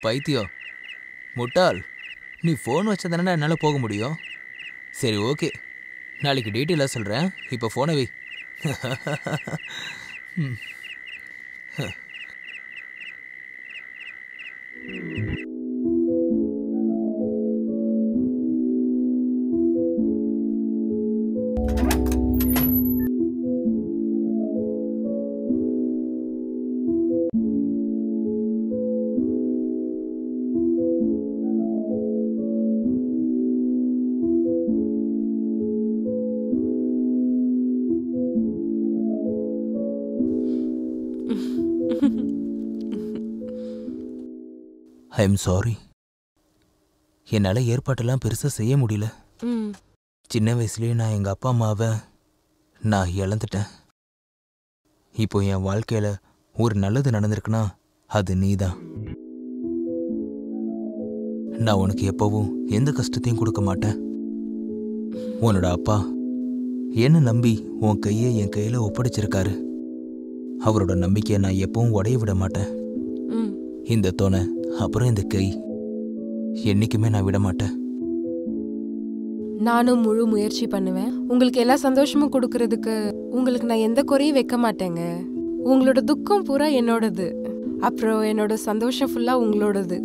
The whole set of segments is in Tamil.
பைத்தியம், முட்டாள், நீ ஃபோன் வச்சதானே என்னால் போக முடியும். சரி ஓகே, நாளைக்கு டீட்டெயிலாக சொல்கிறேன். இப்போ ஃபோனை வை. I am sorry. என்னால் ஏற்பாட்டெல்லாம் பெருசாக செய்ய முடியல. சின்ன வயசுலேயே நான் எங்கள் அப்பா அம்மாவை நான் இழந்துட்டேன். இப்போ என் வாழ்க்கையில் ஒரு நல்லது நடந்திருக்குன்னா அது நீ தான். நான் உனக்கு எப்பவும் எந்த கஷ்டத்தையும் கொடுக்க மாட்டேன். உன்னோட அப்பா என்ன நம்பி உன் கையை என் கையில் ஒப்படைச்சிருக்காரு. அவரோட நம்பிக்கையை நான் எப்பவும் உடைய விட மாட்டேன். இந்த துணை அப்புறம் இந்த கை என்னைக்குமே நான் விட மாட்டேன். நானும் முழு முயற்சி பண்ணுவேன். உங்களுக்கு எல்லா சந்தோஷமும் கொடுக்கறதுக்கு உங்களுக்கு நான் எந்த குறையும் வைக்க மாட்டேங்க. உங்களோட துக்கம் பூரா என்னோடது, அப்புறம் என்னோட சந்தோஷம் ஃபுல்லா உங்களோடது.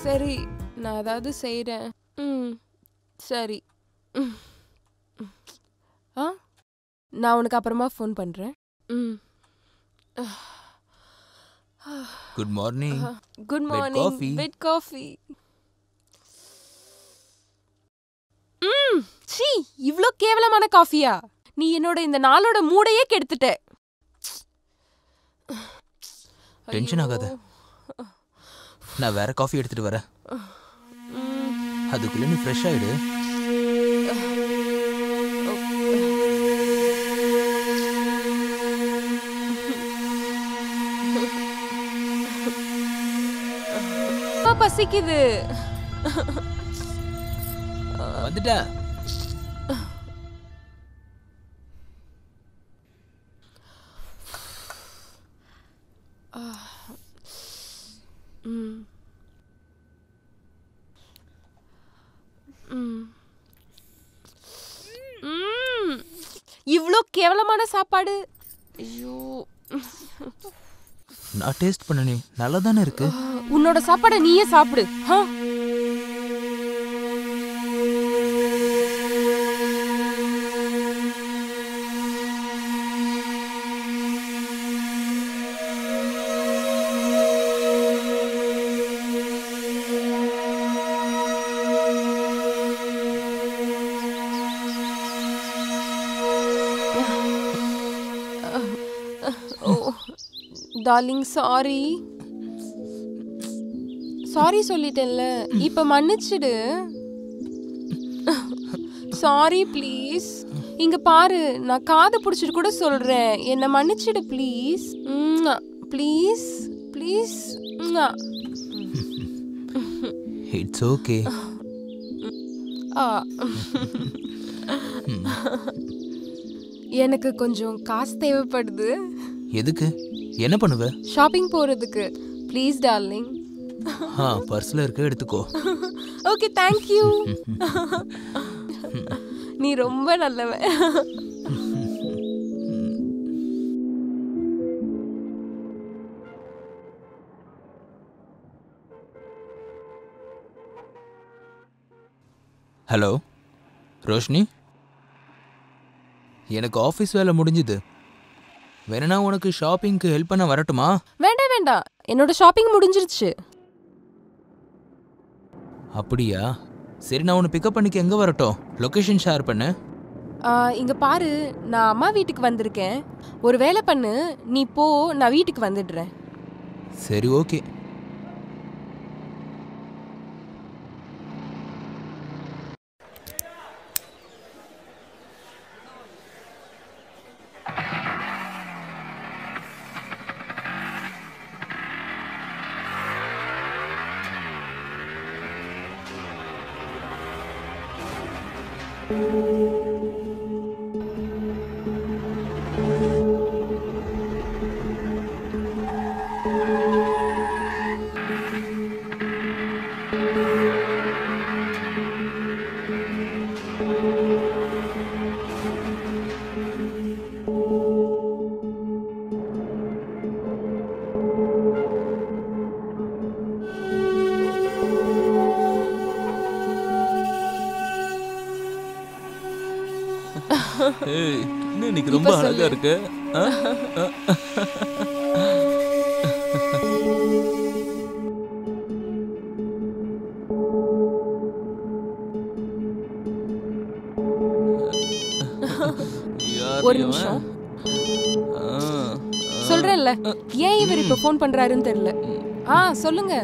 சரி, நான் ஏதாவது செய்கிறேன். சரி. நான் உனக்கு அப்புறமா ஃபோன் பண்ணுறேன். Good morning. Good morning. With coffee. சீ, இவ்ளோ கேவலமான காஃபியா? நீ என்னோட இந்த நாளோட மூடையே கெடுத்துட்ட. டென்ஷன் ஆகாத, நான் வேற காஃபி எடுத்துட்டு வரேன். அதுக்குள்ள நீ ஃப்ரெஷ் ஆயிடு. பசிக்குது. வந்துட்டேன். ம் ம் ம் இவ்ளோ கேவலமான சாப்பாடு. ஐயோ, நான் டேஸ்ட் பண்ணனே, நல்லா தானே இருக்கு. உன்னோட சாப்பாடை நீயே சாப்பிடு. டார்லிங், சாரி சொல்லிட்டேன்ல, இப்ப மன்னிச்சிடு. Sorry please. இங்க பாரு, நான் காதை பிடிச்சிட்டு கூட சொல்றேன், என்ன மன்னிச்சிடு please. Please please. It's okay. எனக்கு கொஞ்சம் காசு தேவைப்படுது. எதுக்கு? என்ன பண்ணுவ? ஷாப்பிங் போறதுக்கு. Please darling. பர்ஸ்ல இருக்க, எடுத்துக்கோ. Okay, thank you. நீ ரொம்ப நல்லவன். ஹலோ ரோஷினி, எனக்கு ஆஃபீஸ் வேலை முடிஞ்சுது. வேணா உனக்கு ஷாப்பிங்க்கு ஹெல்ப் பண்ண வரட்டுமா? வேண்டாம் வேண்டாம், என்னோட ஷாப்பிங் முடிஞ்சிருச்சு. அப்படியா? சரி, நான் உன்னை பிக்கப் பண்ணிக்க எங்கே வரட்டும்? லொக்கேஷன் ஷேர் பண்ணு. இங்க பாரு, நான் அம்மா வீட்டுக்கு வந்திருக்கேன். ஒரு வேலை பண்ணு, நீ போ, நான் வீட்டுக்கு வந்துடுறேன். சரி, ஓகே. இன்னைக்கு ரொம்ப அழகா இருக்கு. ஒரு நிமிஷம் சொல்றேன்ல, ஏன் இவர் இப்ப போன் பண்றாருன்னு தெரியல. சொல்லுங்க.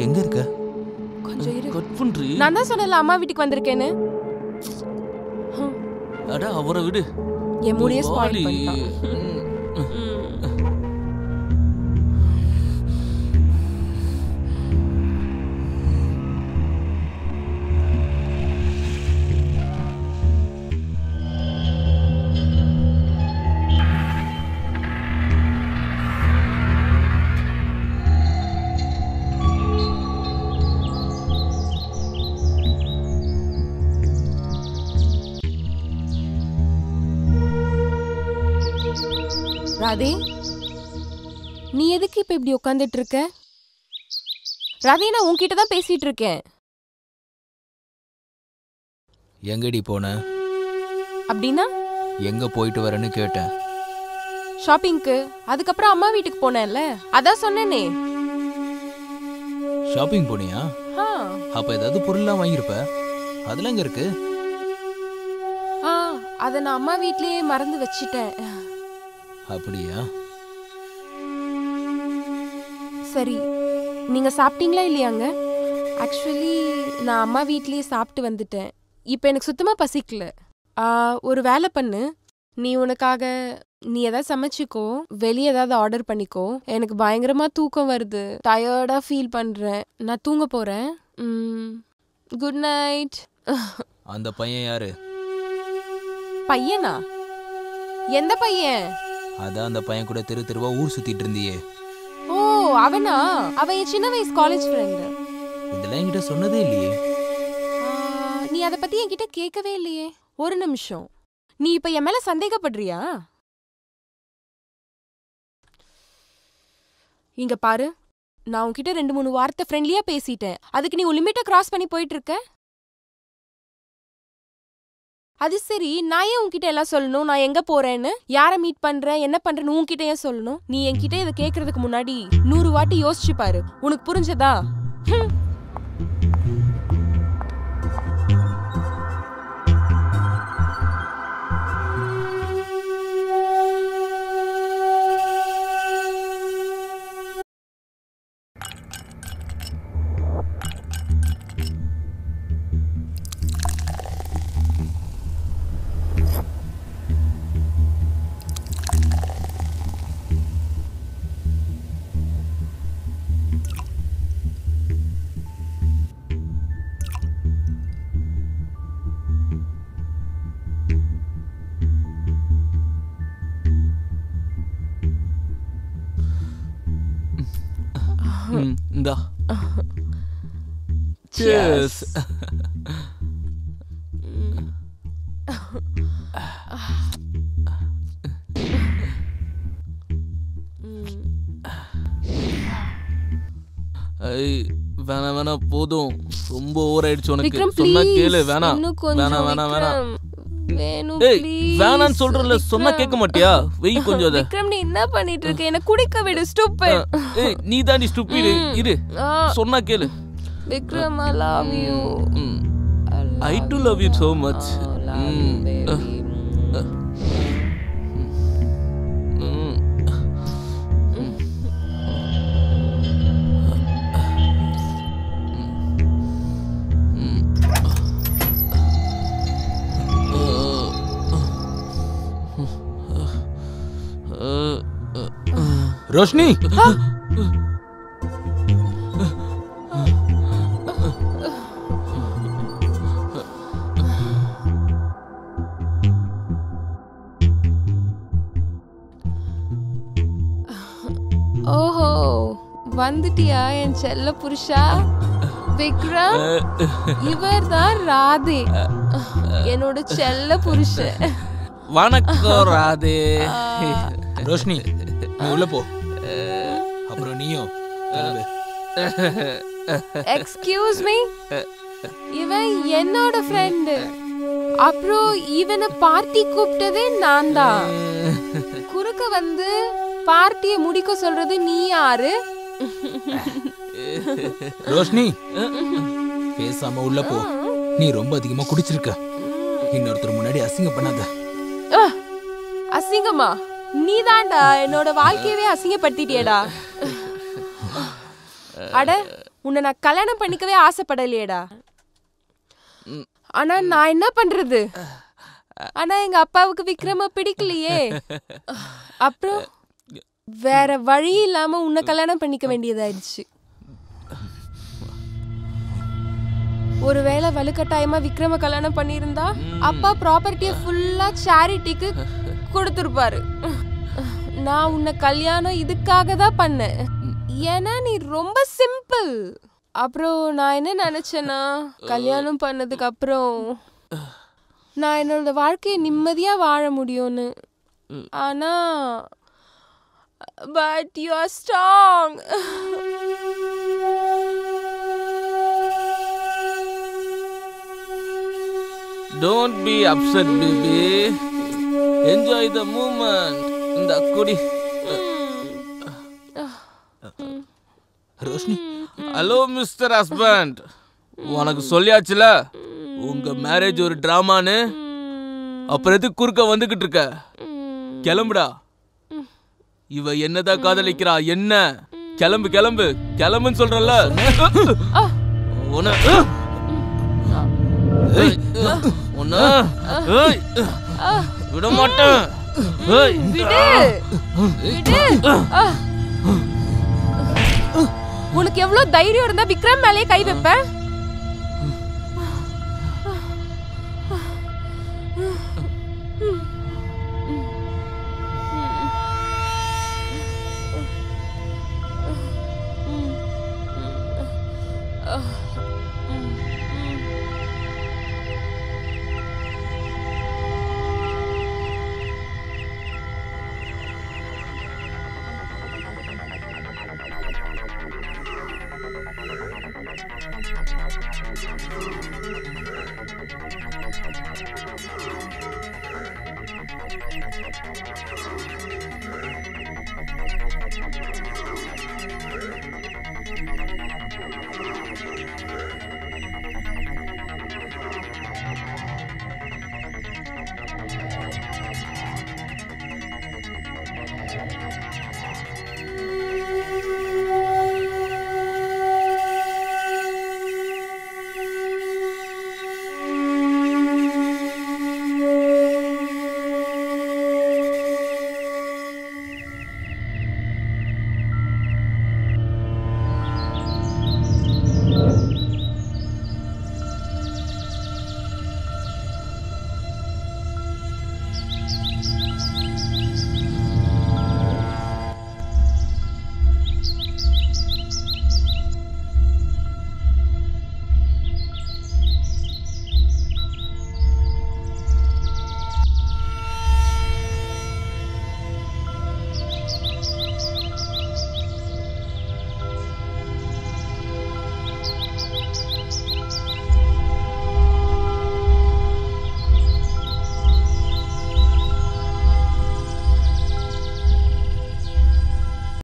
எங்க இருக்க? கொஞ்சம் இரு. நான் தான் சொன்னல அம்மா வீட்டுக்கு வந்திருக்கேன்னு. அட, அவரை விடு. என் மூடியே ஸ்பாயில் பண்ணிட்டான். ராதே, நீ எதுக்கு இப்ப இப்படி உட்காந்துட்டு இருக்க? ராதே, நான் உன்கிட்ட தான் பேசிட்டு இருக்கேன். எங்கடி போன? அப்படின்னா? எங்க போயிட்டு வரேன்னு கேட்டேன். ஷாப்பிங்க்கு. அதுக்கப்புறம் அம்மா வீட்டுக்கு போனேன்ல, அதான் சொன்னேனே. ஷாப்பிங் போனியா? அப்ப ஏதாவது பொருள்லாம் வாங்கியிருப்ப. அதெல்லாம் எங்க இருக்கு? அதை நான் அம்மா வீட்லயே மறந்து வச்சிட்டேன். அப்படியா? சரி, நீங்க சாப்பிட்டீங்களா இல்லையாங்க? ஆக்சுவலி நான் அம்மா வீட்லயே சாப்பிட்டு வந்துட்டேன். இப்போ எனக்கு சுத்தமா பசிக்கல. ஒரு வேலை பண்ணு, நீ உனக்காக நீ ஏதாவது சமைச்சிக்கோ, வெளியே ஏதாவது ஆர்டர் பண்ணிக்கோ. எனக்கு பயங்கரமா தூக்கம் வருது, டயர்டா ஃபீல் பண்றேன். நான் தூங்க போறேன். Good night. அந்த பையன் யாரு? பையனா? எந்த பையன்? அதான் அந்த பையன் கூட தெரு தெருவா ஊர் சுத்திட்டு இருந்தியே. ஓ, அவனா? அவன் என் சின்ன வயசு காலேஜ் ஃப்ரெண்ட். இதெல்லாம் என்கிட்ட சொன்னதே இல்லையே. நீ அத பத்தி என்கிட்ட கேட்கவே இல்லையே. ஒரு நிமிஷம், நீ இப்ப என் மேல சந்தேகப்படுறியா? இங்க பாரு, நான் உன்கிட்ட 2-3 வார்த்தை ஃப்ரெண்ட்லியா பேசிட்டேன். அதுக்கு நீ லிமிட்டை கிராஸ் பண்ணி போயிட்டு இருக்க. அது சரி, நான் ஏன் உன்கிட்ட எல்லாம் சொல்லணும்? நான் எங்க போறேன்னு, யாரை மீட் பண்றேன், என்ன பண்றேன்னு உன்கிட்ட ஏன் சொல்லணும்? நீ என்கிட்ட இதை கேட்கறதுக்கு முன்னாடி 100 வாட்டி யோசிச்சு பாரு. உனக்கு புரிஞ்சதா? இந்தா. Cheers. வேணா போதும், ரொம்ப ஓவர் ஆயிடுச்சு உனக்கு. சொன்னா கேளு. வேணாம். வேணான்னு சொல்றல, சொன்னா கேட்க மாட்டியா? வெய் கொஞ்சம். விக்ரம், நீ என்ன பண்ணிட்டு இருக்க? என்ன குடிக்க விடு. ஸ்டூபிட். நீ தாண்டி ஸ்டூபிட். இரு, சொன்னா கேளு. Vikram, I love you. I too love you so much. Roshini, ஓஹோ, வந்துட்டியா என் செல்ல புருஷா? விக்ரம், இவர்தான் ராதே, என்னோட செல்ல புருஷன். வணக்கம் ராதே. ரோஷினி, நீ உள்ள போ. அப்புறம் நீயும் எக்ஸ்கியூஸ் மீ, இவன் என்னோட ஃப்ரெண்டு. அப்புறம் இவனை பார்ட்டி கூப்பிட்டதே நான் தான். குறுக்க வந்து பார்ட்டியை முடிக்க சொல்றது நீ யாரு? ரோஷினி, பேசாம உள்ள போ. நீ ரொம்ப அதிகமா குடிச்சிருக்க. இன்னொருத்தர் முன்னாடி அசிங்கம் பண்ணாத. அசிங்கமா? நீ தான்டா என்னோட வாழ்க்கையவே அசிங்கப்படுத்திட்டியேடா. அட, உன்னை நான் கல்யாணம் பண்ணிக்கவே ஆசைப்படலையேடா. ஆனா நான் என்ன பண்றது? ஆனா எங்க அப்பாவுக்கு விக்ரம பிடிக்கலையே. அப்புறம் வேற வழி இல்லாம உன்னை கல்யாணம் பண்ணிக்க வேண்டியதாயிடுச்சு. ஒருவேளை வலுக்கட்டாயமா விக்ரம கல்யாணம் பண்ணியிருந்தா அப்பா ப்ராப்பர்ட்டியை ஃபுல்லா சேரிட்டிக்கு கொடுத்துருப்பாரு. நான் உன்னை கல்யாணம் இதுக்காக தான் பண்ணேன், ஏன்னா நீ ரொம்ப சிம்பிள். அப்புறம் நான் என்ன நினைச்சேன்னா, கல்யாணம் பண்ணதுக்கு அப்புறம் நான் என்னோட வாழ்க்கையை நிம்மதியா வாழ முடியும்னு. ஆனா but you are strong. Don't be upset, baby. Enjoy the moment. இந்த குடி. Roshini, hello mister husband. உனக்கு சொல்லியாச்சுல உங்க மேரேஜ் ஒரு டிராமான்னு. அப்புறம் எதுக்கு குறுக்க வந்துகிட்டு இருக்க? கிளம்புடா. இவ என்னதான் காதலிக்கிறா என்ன? கிளம்பு கிளம்பு கிளம்புன்னு சொல்றல. விட மாட்டேன். உனக்கு எவ்வளவு தைரியம் இருந்தா விக்ரம் மேலே கை வைப்ப?